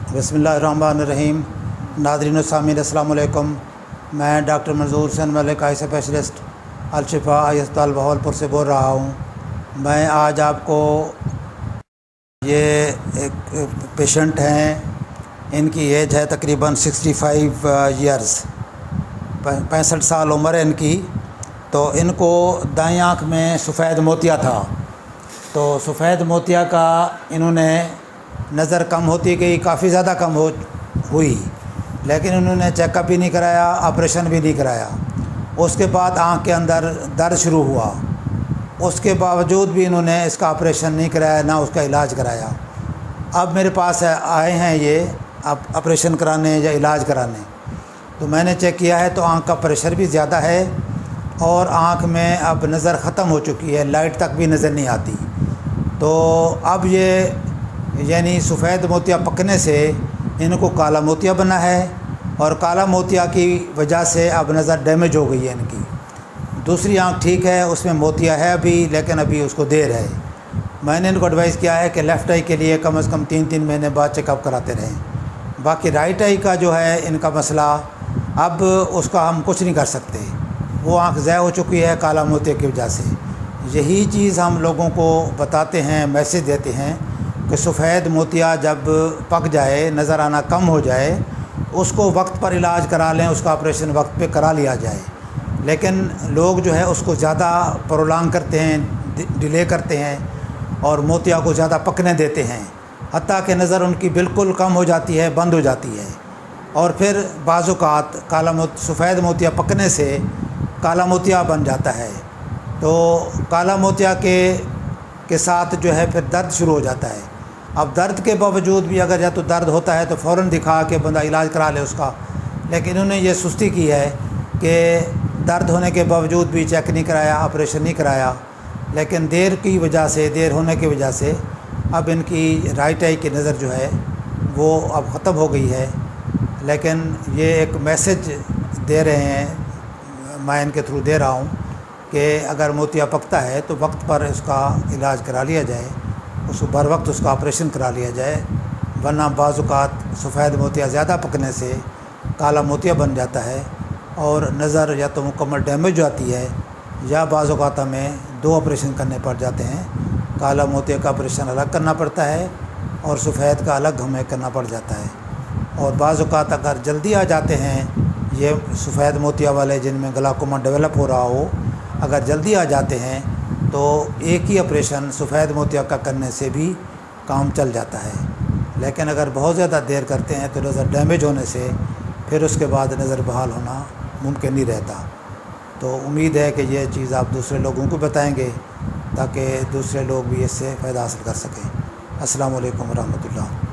बिस्मिल्लाहिर्रहमानिर्रहीम। नाज़रीन सामीन अस्सलाम वालेकुम। मैं डॉक्टर मंजूर हुसैन मलिक आई स्पेशलिस्ट अल-शिफा आई अस्पताल बहावलपुर से बोल रहा हूँ। मैं आज आपको ये एक पेशेंट हैं, इनकी एज है तकरीबन 65 ईयर्स, 65 साल उम्र है इनकी। तो इनको दाईं आँख में सफ़ेद मोतिया था। तो सफ़ेद मोतिया का इन्होंने नज़र कम होती गई, काफ़ी ज़्यादा कम हुई, लेकिन उन्होंने चेकअप भी नहीं कराया, ऑपरेशन भी नहीं कराया। उसके बाद आँख के अंदर दर्द शुरू हुआ, उसके बावजूद भी इन्होंने इसका ऑपरेशन नहीं कराया, ना उसका इलाज कराया। अब मेरे पास आए हैं ये अब ऑपरेशन कराने या इलाज कराने। तो मैंने चेक किया है तो आँख का प्रेशर भी ज़्यादा है और आँख में अब नज़र ख़त्म हो चुकी है, लाइट तक भी नज़र नहीं आती। तो अब ये यानी सफ़ेद मोतिया पकने से इनको काला मोतिया बना है और काला मोतिया की वजह से अब नज़र डैमेज हो गई है इनकी। दूसरी आंख ठीक है, उसमें मोतिया है अभी, लेकिन अभी उसको देर है। मैंने इनको एडवाइस किया है कि लेफ़्ट आई के लिए कम से कम 3-3 महीने बाद चेकअप कराते रहें। बाकी राइट आई का जो है इनका मसला, अब उसका हम कुछ नहीं कर सकते, वो आँख ज़ाया हो चुकी है काला मोतिया की वजह से। यही चीज़ हम लोगों को बताते हैं, मैसेज देते हैं कि सफ़ेद मोतिया जब पक जाए, नज़र आना कम हो जाए, उसको वक्त पर इलाज करा लें, उसका ऑपरेशन वक्त पे करा लिया जाए। लेकिन लोग जो है उसको ज़्यादा प्रोलॉन्ग करते हैं, डिले करते हैं और मोतिया को ज़्यादा पकने देते हैं, हत्ता कि नज़र उनकी बिल्कुल कम हो जाती है, बंद हो जाती है। और फिर बाज़ औक़ात सफ़ेद मोतिया पकने से काला मोतिया बन जाता है। तो काला मोतिया के साथ जो है फिर दर्द शुरू हो जाता है। अब दर्द के बावजूद भी अगर या तो दर्द होता है तो फ़ौरन दिखा के बंदा इलाज करा ले उसका, लेकिन इन्होंने ये सुस्ती की है कि दर्द होने के बावजूद भी चेक नहीं कराया, ऑपरेशन नहीं कराया। लेकिन देर होने की वजह से अब इनकी राइट आई की नज़र जो है वो अब ख़त्म हो गई है। लेकिन ये एक मैसेज दे रहे हैं, मैं इनके थ्रू दे रहा हूँ कि अगर मोतिया पकता है तो वक्त पर उसका इलाज करा लिया जाए, उसको बर वक्त उसका ऑपरेशन करा लिया जाए। वरना बाज़ औक़ात सफ़ेद मोतिया ज़्यादा पकने से काला मोतिया बन जाता है और नज़र या तो मुकम्मल डैमेज हो जाती है या बाज़ औक़ात हमें 2 ऑपरेशन करने पड़ जाते हैं। काला मोतिया का ऑपरेशन अलग करना पड़ता है और सफ़ेद का अलग हमें करना पड़ जाता है। और बाज़ औक़ात अगर जल्दी आ जाते हैं ये सफ़ेद मोतिया वाले जिनमें ग्लाकोमा डेवलप हो रहा हो, अगर जल्दी आ जाते हैं तो एक ही ऑपरेशन सफ़ेद मोतिया का करने से भी काम चल जाता है। लेकिन अगर बहुत ज़्यादा देर करते हैं तो नज़र डैमेज होने से फिर उसके बाद नज़र बहाल होना मुमकिन नहीं रहता। तो उम्मीद है कि ये चीज़ आप दूसरे लोगों को बताएंगे ताकि दूसरे लोग भी इससे फ़ायदा हासिल कर सकें। अस्सलाम वालेकुम रहमतुल्लाह।